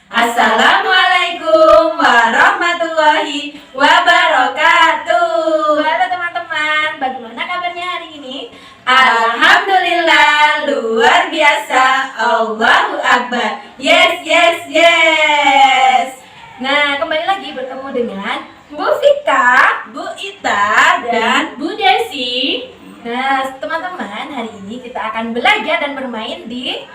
Assalamualaikum warahmatullahi wabarakatuh. Halo teman-teman, bagaimana kabarnya hari ini? Alhamdulillah, luar biasa. Allahu Akbar. Yes, yes, yes. Nah, kembali lagi bertemu dengan Bu Vika, Bu Ita, dan Bu Desi. Nah, teman-teman, hari ini kita akan belajar dan bermain di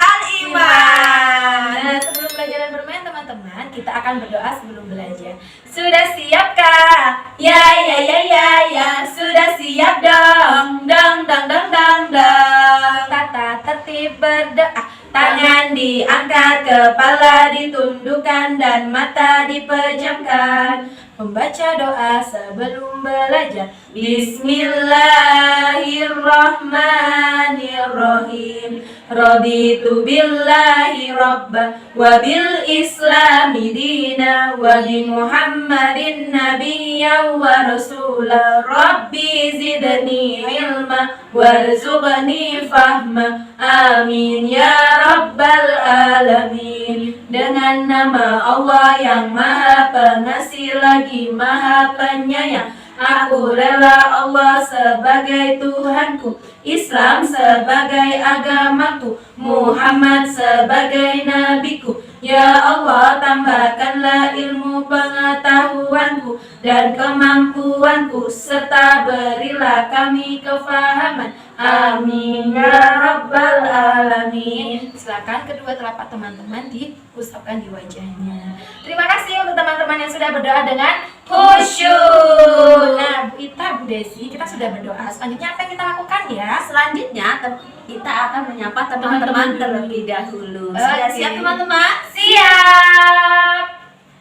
Al-Iman. Nah, sebelum belajar dan bermain teman-teman, kita akan berdoa sebelum belajar. Sudah siapkah? Ya, ya, ya, ya, ya. Sudah siap dong. Dong, dong, dong, dong, dong. Tata tertib berdoa. Tangan diangkat, kepala ditundukkan, dan mata dipejamkan. Membaca doa sebelum belajar. Bismillahirrahmanirrahim. Raditu billahi rabba wa bil islami dina wa bi Muhammadin nabiyya wa rasula. Rabbi zidni ilma warzuqni fahma. Amin ya rabbal alamin. Dengan nama Allah yang maha pengasih lagi maha penyayang, aku rela Allah sebagai Tuhanku, Islam sebagai agamaku, Muhammad sebagai nabiku. Ya Allah, tambahkanlah ilmu pengetahuanku dan kemampuanku, serta berilah kami kefahaman. Amin ya rabbal alamin. Silakan kedua telapak teman-teman diusapkan di wajahnya. Terima kasih untuk teman-teman yang sudah berdoa dengan khusyuk. Nah, Bu Ita, Bu Desi, kita sudah berdoa. Selanjutnya apa yang kita lakukan ya? Selanjutnya kita akan menyapa teman-teman terlebih dahulu. Sudah siap teman-teman? Siap.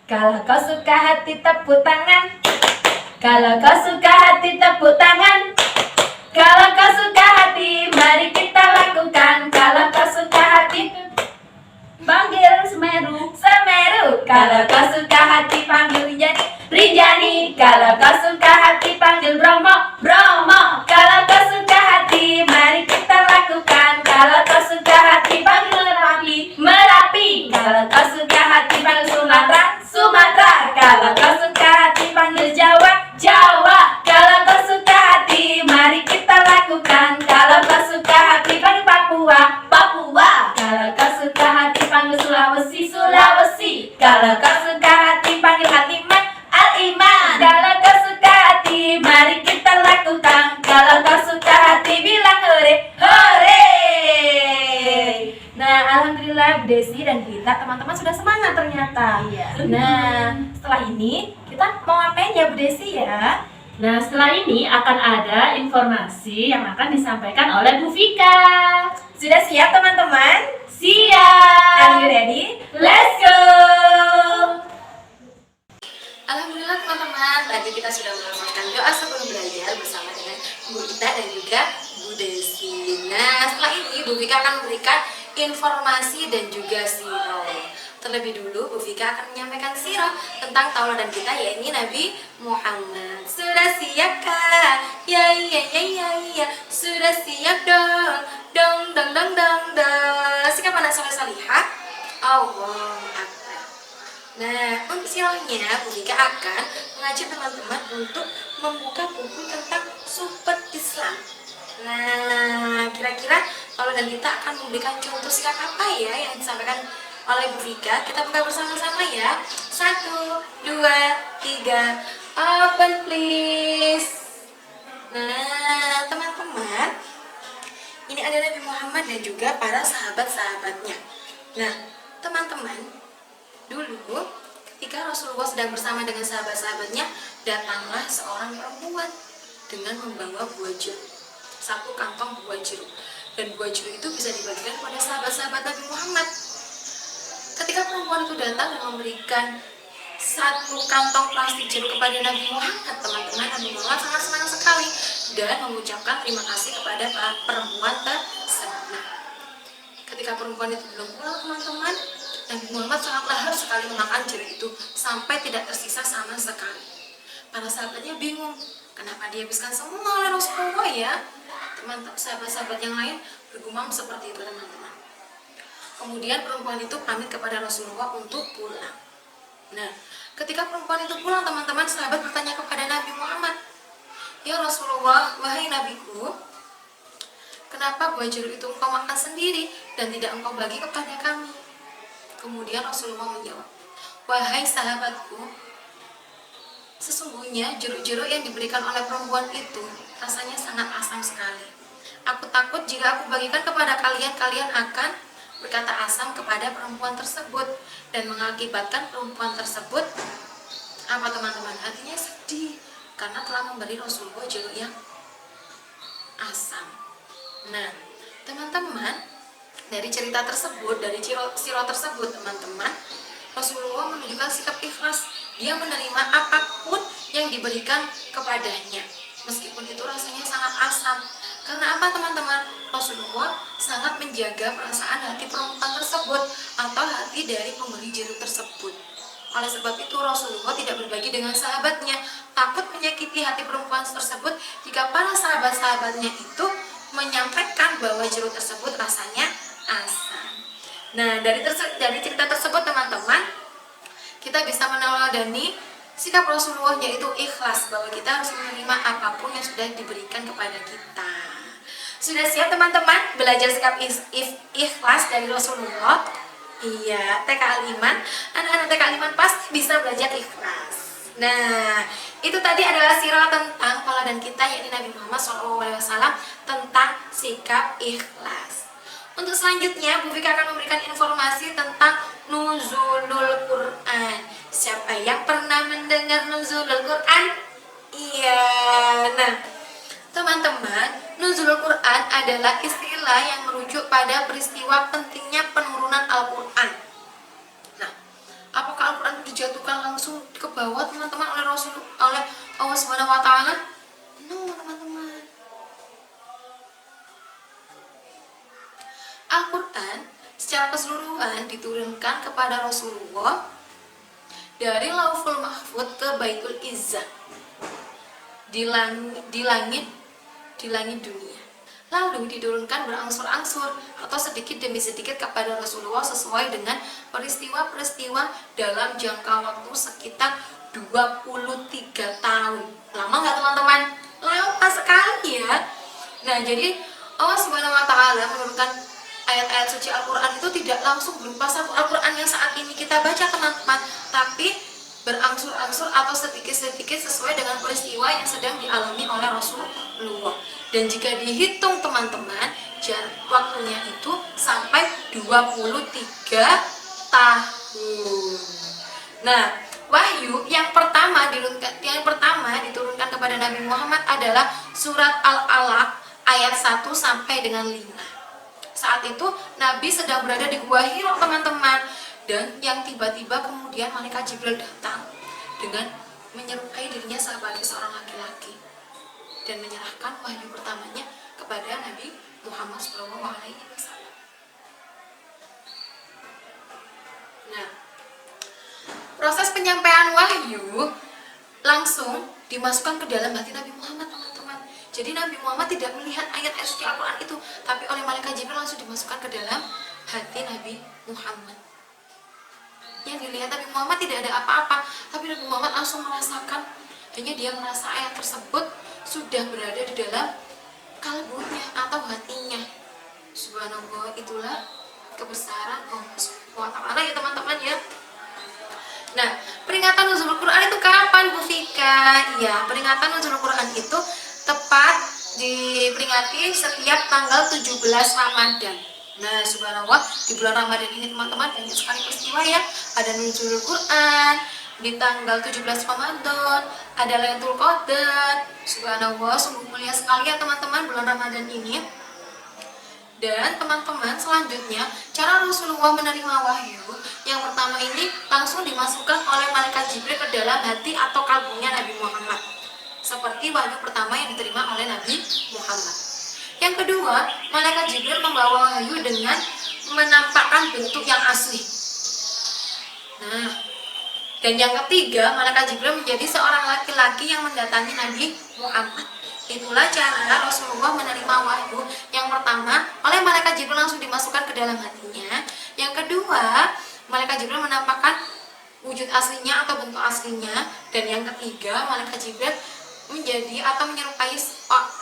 Kalau kau suka hati tepuk tangan. Kalau kau suka hati tepuk tangan. Kalau kau suka hati, mari kita lakukan. Kalau kau suka hati, Panggil Semeru. Semeru. Kalau kau suka hati, panggil Rinjani. Rinjani. Kalau kau suka hati, panggil Bromo. Bromo. Kalau kau suka hati, mari kita lakukan. Kalau kau suka hati, panggil Merapi. Merapi. Kalau kau suka hati, panggil Sumatera. Sumatera. Kalau kau suka hati, panggil Jawa. Jawa. Kalau kau suka hati, mari kita lakukan. Kalau kau suka hati, panggil Papua. Papua. Kalau kau suka hati, panggil Sulawesi. Sulawesi. Kalau kau suka hati, panggil Al-Iman. Al-Iman. Kalau kau suka hati, mari kita lakukan. Kalau kau suka hati, bilang hore. Hore. Nah, alhamdulillah Bu Desi dan kita teman-teman sudah semangat ternyata. Iya. Nah, setelah ini kita mau ngapain ya Bu Desi ya? Nah, setelah ini akan ada informasi yang akan disampaikan oleh Bu Vika. Sudah siap teman-teman? Siap. Are you ready? Let's go! Alhamdulillah teman-teman, tadi kita sudah melakukan doa sebelum belajar bersama dengan Bu Ita dan juga Bu Desi. Nah, setelah ini Bu Vika akan memberikan informasi dan juga sirah. Terlebih dulu Bu Vika akan menyampaikan sirah tentang tauladan kita, yaitu Nabi Muhammad. Sudah siapkah? Ya ya ya ya ya. Sudah siap dong. Dong dong dong dong dong. Sikap anak soleh salihah. Allah Akbar. Nah, untuk sirahnya Bu Vika akan mengajak teman-teman untuk membuka buku tentang super Islam. Nah, kira-kira tauladan kita akan memberikan contoh sikap apa ya yang disampaikan oleh Bu Vika? Kita buka bersama-sama ya. 1, 2, 3. Open please. Nah, teman-teman, ini ada Nabi Muhammad dan juga para sahabat-sahabatnya. Nah, teman-teman, dulu ketika Rasulullah sedang bersama dengan sahabat-sahabatnya, datanglah seorang perempuan dengan membawa buah jeruk. 1 kantong buah jeruk. Dan buah jeruk itu bisa dibagikan kepada sahabat-sahabat Nabi Muhammad. Ketika perempuan itu datang dan memberikan 1 kantong plastik jeruk kepada Nabi Muhammad, teman-teman, Nabi Muhammad sangat senang sekali dan mengucapkan terima kasih kepada perempuan tersebut. Nah, ketika perempuan itu belum pulang, teman-teman, Nabi Muhammad sangat lahap sekali memakan jeruk itu sampai tidak tersisa sama sekali. Para sahabatnya bingung, kenapa dihabiskan semua oleh Rasulullah ya? Teman-teman, sahabat-sahabat yang lain bergumam seperti itu, teman-teman. Kemudian perempuan itu pamit kepada Rasulullah untuk pulang. Nah, ketika perempuan itu pulang, teman-teman, sahabat bertanya kepada Nabi Muhammad, "Ya Rasulullah, wahai Nabiku, kenapa buah jeruk itu engkau makan sendiri dan tidak engkau bagi kepada kami?" Kemudian Rasulullah menjawab, "Wahai sahabatku, sesungguhnya jeruk-jeruk yang diberikan oleh perempuan itu rasanya sangat asam sekali. Aku takut jika aku bagikan kepada kalian, kalian akan berkata asam kepada perempuan tersebut dan mengakibatkan perempuan tersebut apa teman-teman? Hatinya sedih karena telah memberi Rasulullah jeruk yang asam." Nah, teman-teman, dari cerita tersebut, dari sirah tersebut, teman-teman, Rasulullah menunjukkan sikap ikhlas. Dia menerima apapun yang diberikan kepadanya, meskipun itu rasanya sangat asam. Karena apa, teman-teman? Rasulullah sangat menjaga perasaan hati perempuan tersebut atau hati dari pemberi jeruk tersebut. Oleh sebab itu Rasulullah tidak berbagi dengan sahabatnya, takut menyakiti hati perempuan tersebut jika para sahabat-sahabatnya itu menyampaikan bahwa jeruk tersebut rasanya asam. Nah, dari cerita tersebut, teman-teman, kita bisa meneladani sikap Rasulullah, yaitu ikhlas, bahwa kita harus menerima apapun yang sudah diberikan kepada kita. Sudah siap, teman-teman, belajar sikap ikhlas dari Rasulullah? Iya, TK Aliman, anak-anak TK Aliman pasti bisa belajar ikhlas. Nah, itu tadi adalah sirah tentang teladan kita, yakni Nabi Muhammad SAW, tentang sikap ikhlas. Untuk selanjutnya, Bu Fika akan memberikan informasi tentang nuzulul Quran. Siapa yang pernah mendengar nuzulul Quran? Iya. Nah, teman-teman, nuzulul Quran adalah istilah yang merujuk pada peristiwa pentingnya penurunan Al-Quran. Nah, apakah Al-Quran dijatuhkan langsung ke bawah, teman-teman, oleh Allah Subhanahu wa taala? No, teman-teman. Al-Quran secara keseluruhan diturunkan kepada Rasulullah dari Lauhul Mahfuz ke Baitul Izzah di langit dunia. Lalu diturunkan berangsur-angsur atau sedikit demi sedikit kepada Rasulullah sesuai dengan peristiwa-peristiwa dalam jangka waktu sekitar 23 tahun. Lama nggak, teman-teman? Lama sekali ya. Nah, jadi Allah Subhanahu wa taala menurunkan ayat-ayat suci Al-Quran itu tidak langsung berupa satu Al-Quran yang saat ini kita baca, teman-teman, tapi berangsur-angsur atau sedikit-sedikit sesuai dengan peristiwa yang sedang dialami oleh Rasulullah. Dan jika dihitung, teman-teman, waktunya itu sampai 23 tahun. Nah, wahyu yang pertama diturunkan kepada Nabi Muhammad adalah surat Al-Alaq ayat 1 sampai dengan 5. Saat itu Nabi sedang berada di Gua Hira, teman-teman, dan yang tiba-tiba kemudian malaikat Jibril datang dengan menyerupai dirinya sebagai seorang laki-laki dan menyerahkan wahyu pertamanya kepada Nabi Muhammad SAW. Nah, proses penyampaian wahyu langsung dimasukkan ke dalam hati Nabi Muhammad, teman-teman. Jadi Nabi Muhammad tidak melihat ayat-ayat suci Al-Quran itu, tapi oleh malaikat Jibril langsung dimasukkan ke dalam hati Nabi Muhammad. Yang dilihat Nabi Muhammad tidak ada apa-apa, tapi Nabi Muhammad langsung merasakan, hanya dia merasa ayat tersebut sudah berada di dalam kalbunya atau hatinya. Subhanallah, itulah kebesaran Allah Subhanahu wa taala ya, teman-teman ya. Nah, peringatan nuzulul Quran itu kapan, Bu Fika? Ya, peringatan nuzulul Quran itu tepat diperingati setiap tanggal 17 Ramadan. Nah, subhanallah, di bulan Ramadan ini, teman-teman, banyak sekali peristiwa ya. Ada nuzulul Quran di tanggal 17 Ramadan, ada Lailatul Qadar. Subhanallah, sungguh mulia sekali ya, teman-teman, bulan Ramadan ini. Dan teman-teman, selanjutnya cara Rasulullah menerima wahyu yang pertama ini langsung dimasukkan oleh malaikat Jibril ke dalam hati atau kalbunya Nabi Muhammad, seperti wahyu pertama yang diterima oleh Nabi Muhammad. Yang kedua, malaikat Jibril membawa wahyu dengan menampakkan bentuk yang asli. Nah, dan yang ketiga, malaikat Jibril menjadi seorang laki-laki yang mendatangi Nabi Muhammad. Itulah cara Rasulullah menerima wahyu. Yang pertama, oleh malaikat Jibril langsung dimasukkan ke dalam hatinya. Yang kedua, malaikat Jibril menampakkan wujud aslinya atau bentuk aslinya. Dan yang ketiga, malaikat Jibril menjadi atau menyerupai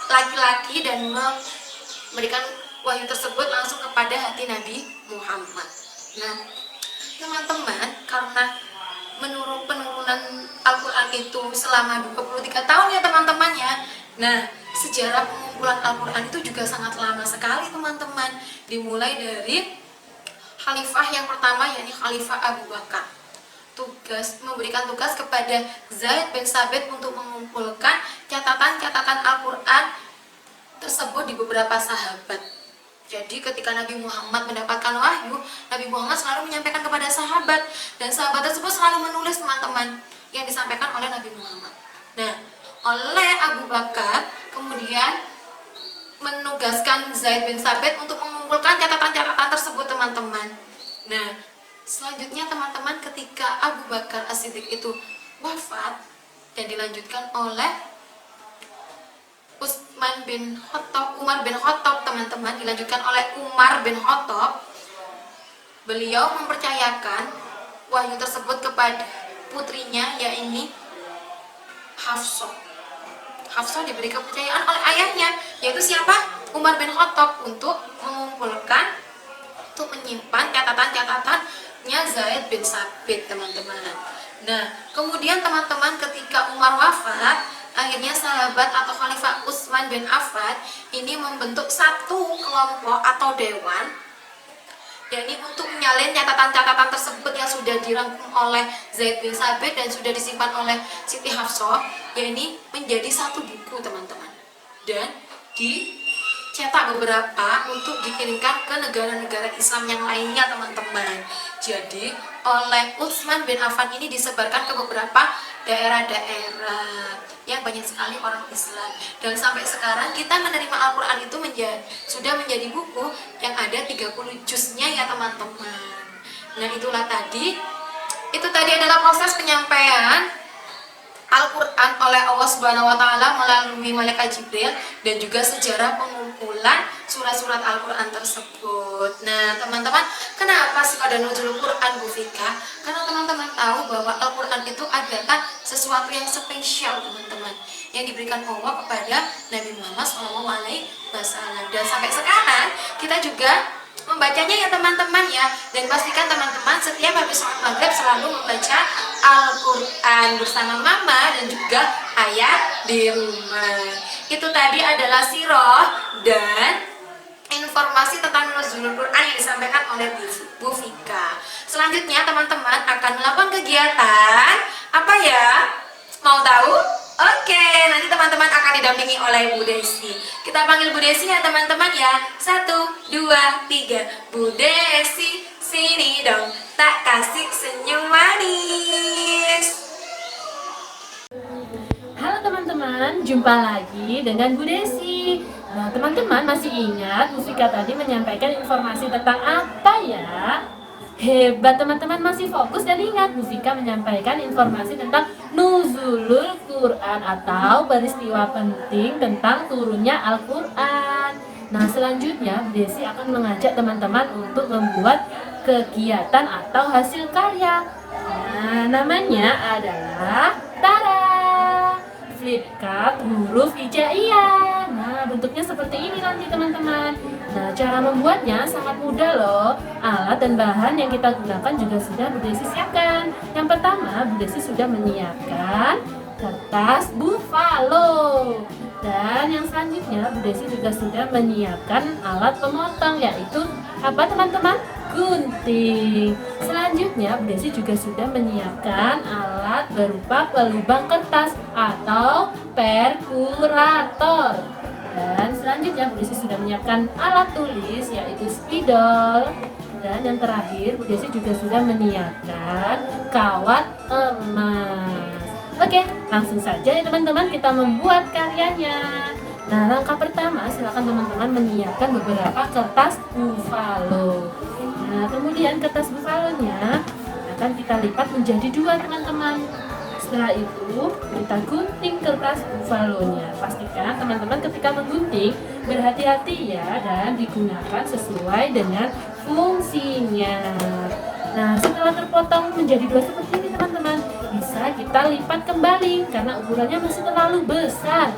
laki-laki dan memberikan wahyu tersebut langsung kepada hati Nabi Muhammad. Nah, teman-teman, karena penurunan Al-Quran itu selama 23 tahun ya teman-teman ya. Nah, sejarah pengumpulan Al-Quran itu juga sangat lama sekali teman-teman. Dimulai dari khalifah yang pertama, yakni Khalifah Abu Bakar. Memberikan tugas kepada Zaid bin Sabit untuk mengumpulkan catatan-catatan Al-Quran tersebut di beberapa sahabat. Jadi ketika Nabi Muhammad mendapatkan wahyu, Nabi Muhammad selalu menyampaikan kepada sahabat, dan sahabat tersebut selalu menulis teman-teman yang disampaikan oleh Nabi Muhammad. Nah, oleh Abu Bakar kemudian menugaskan Zaid bin Sabit untuk mengumpulkan catatan-catatan tersebut teman-teman. Nah, selanjutnya teman-teman, ketika Abu Bakar As-Siddiq itu wafat dan dilanjutkan oleh Umar bin Khattab teman-teman, dilanjutkan oleh Umar bin Khattab. Beliau mempercayakan wahyu tersebut kepada putrinya, yakni Hafsah. Hafsah diberi kepercayaan oleh ayahnya, yaitu siapa? Umar bin Khattab, untuk mengumpulkan, untuk menyimpan catatan-catatannya Zaid bin Sabit teman-teman. Nah, kemudian teman-teman, ketika Umar wafat, akhirnya sahabat atau Khalifah Utsman bin Affan ini membentuk satu kelompok atau dewan, yakni untuk menyalin catatan-catatan tersebut yang sudah dirangkum oleh Zaid bin Sabit dan sudah disimpan oleh Siti Hafsah, yakni menjadi satu buku teman-teman, dan dicetak beberapa untuk dikirimkan ke negara-negara Islam yang lainnya teman-teman. Jadi oleh Utsman bin Affan ini disebarkan ke beberapa daerah-daerah yang banyak sekali orang Islam, dan sampai sekarang kita menerima Al-Quran itu sudah menjadi buku yang ada 30 juznya ya teman-teman. Nah, itu tadi adalah proses penyampaian Al-Quran oleh Allah Subhanahu wa Ta'ala melalui malaikat Jibril, dan juga sejarah pengumpulan surat-surat Al-Quran tersebut. Nah, teman-teman, kenapa sih pada nuzul Quran Bu Vika? Karena teman-teman tahu bahwa Al-Quran itu adalah sesuatu yang spesial teman-teman, yang diberikan Allah kepada Nabi Muhammad SAW. Dan sampai sekarang kita juga membacanya ya teman-teman ya. Dan pastikan teman-teman setiap habis sholat maghrib selalu membaca Al-Quran bersama mama dan juga ayah di rumah. Itu tadi adalah sirah dan informasi tentang nuzulul Quran yang disampaikan oleh Bu Vika. Selanjutnya teman-teman akan melakukan kegiatan apa ya? Mau tahu? Oke, nanti teman-teman akan didampingi oleh Bu Desi. Kita panggil Bu Desi ya teman-teman ya. 1, 2, 3. Bu Desi, sini dong, tak kasih senyum manis. Halo teman-teman, jumpa lagi dengan Bu Desi. Nah, teman-teman masih ingat Bu Vika tadi menyampaikan informasi tentang apa ya? Hebat teman-teman, masih fokus dan ingat. Bu Vika menyampaikan informasi tentang nuzulul Quran atau peristiwa penting tentang turunnya Al-Quran. Nah, selanjutnya Bu Desi akan mengajak teman-teman untuk membuat kegiatan atau hasil karya. Nah, namanya adalah flip card huruf hijaiyah. Nah, bentuknya seperti ini nanti teman-teman. Nah, cara membuatnya sangat mudah loh. Alat dan bahan yang kita gunakan juga sudah Bu Desi siapkan. Yang pertama, Bu Desi sudah menyiapkan kertas buffalo. Dan yang selanjutnya, Bu Desi juga sudah menyiapkan alat pemotong, yaitu apa teman-teman? Gunting. Selanjutnya, Bu Desi juga sudah menyiapkan alat berupa pelubang kertas atau perkurator. Dan selanjutnya, Bu Desi sudah menyiapkan alat tulis, yaitu spidol. Dan yang terakhir, Bu Desi juga sudah menyiapkan kawat emas. Oke, langsung saja ya teman-teman, kita membuat karyanya. Nah, langkah pertama, silakan teman-teman menyiapkan beberapa kertas buffalo. Nah, kemudian kertas buffalonya akan kita lipat menjadi 2 teman-teman. Setelah itu kita gunting kertas bufalonya. Pastikan teman-teman ketika menggunting berhati-hati ya, dan digunakan sesuai dengan fungsinya. Nah, setelah terpotong menjadi 2 seperti ini teman-teman, bisa kita lipat kembali karena ukurannya masih terlalu besar.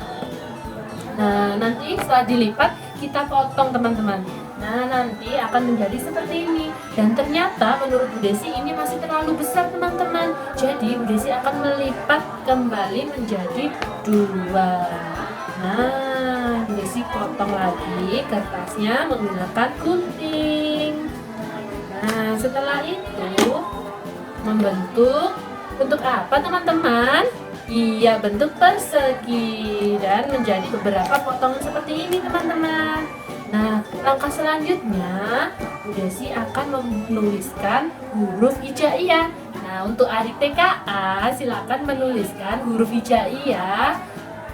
Nah, nanti setelah dilipat kita potong teman-teman. Nah, nanti akan menjadi seperti ini. Dan ternyata menurut Bu Desi ini masih terlalu besar teman-teman. Jadi Bu Desi akan melipat kembali menjadi 2. Nah, Bu Desi potong lagi kertasnya menggunakan gunting. Nah, setelah itu membentuk apa teman-teman? Iya, bentuk persegi dan menjadi beberapa potongan seperti ini teman-teman. Nah, langkah selanjutnya Bu Desi akan menuliskan huruf hijaiyah. Nah, untuk adik TKA silakan menuliskan huruf hijaiyah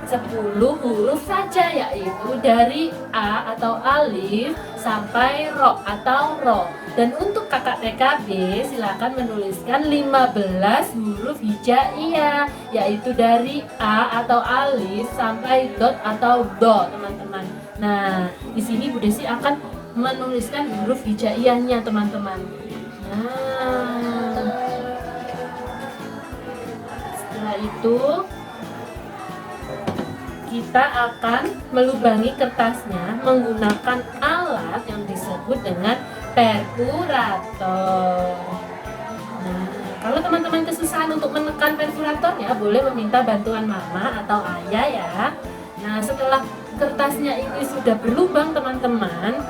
10 huruf saja, yaitu dari A atau alif sampai ro atau ro. Dan untuk kakak TKB silakan menuliskan 15 huruf hijaiyah, yaitu dari A atau alif sampai dot atau do, teman-teman. Nah, di sini Bu Desi akan menuliskan huruf hijaiyahnya, teman-teman. Nah, setelah itu kita akan melubangi kertasnya menggunakan alat yang disebut dengan perfurator. Nah, kalau teman-teman kesusahan untuk menekan perfuratornya, boleh meminta bantuan mama atau ayah ya. Nah, setelah kertasnya ini sudah berlubang teman-teman,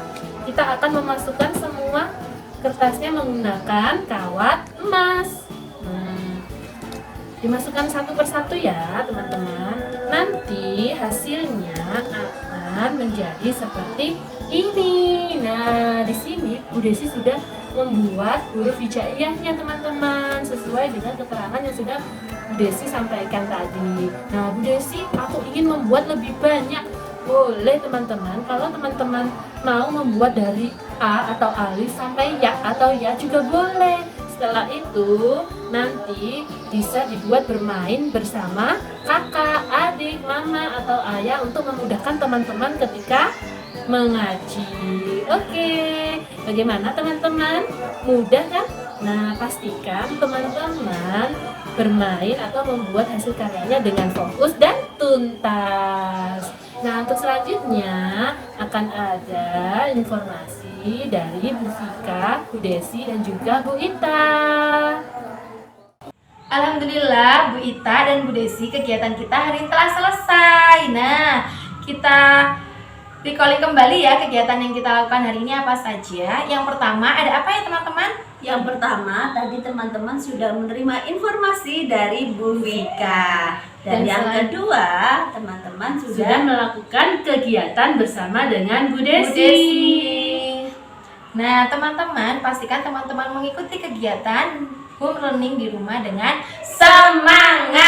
kita akan memasukkan semua kertasnya menggunakan kawat emas. Nah, dimasukkan satu persatu ya teman-teman. Nanti hasilnya akan menjadi seperti ini. Nah, di sini Bu Desi sudah membuat huruf hijaiyahnya teman-teman, sesuai dengan keterangan yang sudah Bu Desi sampaikan tadi. Nah, Bu Desi, aku ingin membuat lebih banyak. Boleh teman-teman, kalau teman-teman mau membuat dari A atau alif sampai ya atau ya juga boleh. Setelah itu nanti bisa dibuat bermain bersama kakak, adik, mama, atau ayah untuk memudahkan teman-teman ketika mengaji. Oke, bagaimana teman-teman? Mudah kan? Nah, pastikan teman-teman bermain atau membuat hasil karyanya dengan fokus dan tuntas. Nah, untuk selanjutnya akan ada informasi dari Bu Vika, Bu Desi, dan juga Bu Ita. Alhamdulillah Bu Ita dan Bu Desi, kegiatan kita hari ini telah selesai. Nah, kita recalling kembali ya kegiatan yang kita lakukan hari ini apa saja. Yang pertama ada apa ya teman-teman? Yang pertama, tadi teman-teman sudah menerima informasi dari Bu Vika. Dan yang kedua, teman-teman Sudah melakukan kegiatan bersama dengan Bu Desi. Nah, teman-teman, pastikan teman-teman mengikuti kegiatan home learning di rumah dengan semangat.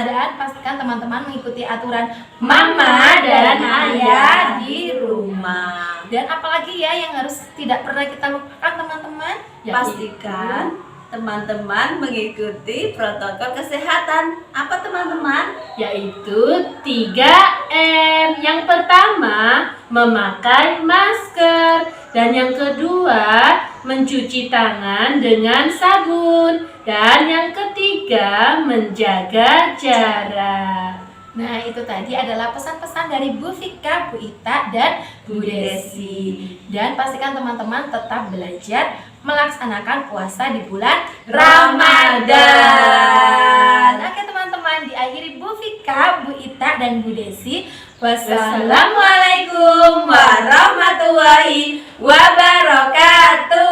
Dan pastikan teman-teman mengikuti aturan mama dan ayah di rumah. Dan apalagi ya yang harus tidak pernah kita lupakan teman-teman? pastikan teman-teman mengikuti protokol kesehatan. Apa teman-teman? Yaitu 3M. Yang pertama, memakai masker. Dan yang kedua, mencuci tangan dengan sabun. Dan yang ketiga, menjaga jarak. Nah, itu tadi adalah pesan-pesan dari Bu Vika, Bu Ita, dan Bu Desi. Dan pastikan teman-teman tetap belajar melaksanakan puasa di bulan Ramadan. Oke teman-teman, diakhiri Bu Vika, Bu Ita, dan Bu Desi. Wassalamualaikum warahmatullahi wabarakatuh.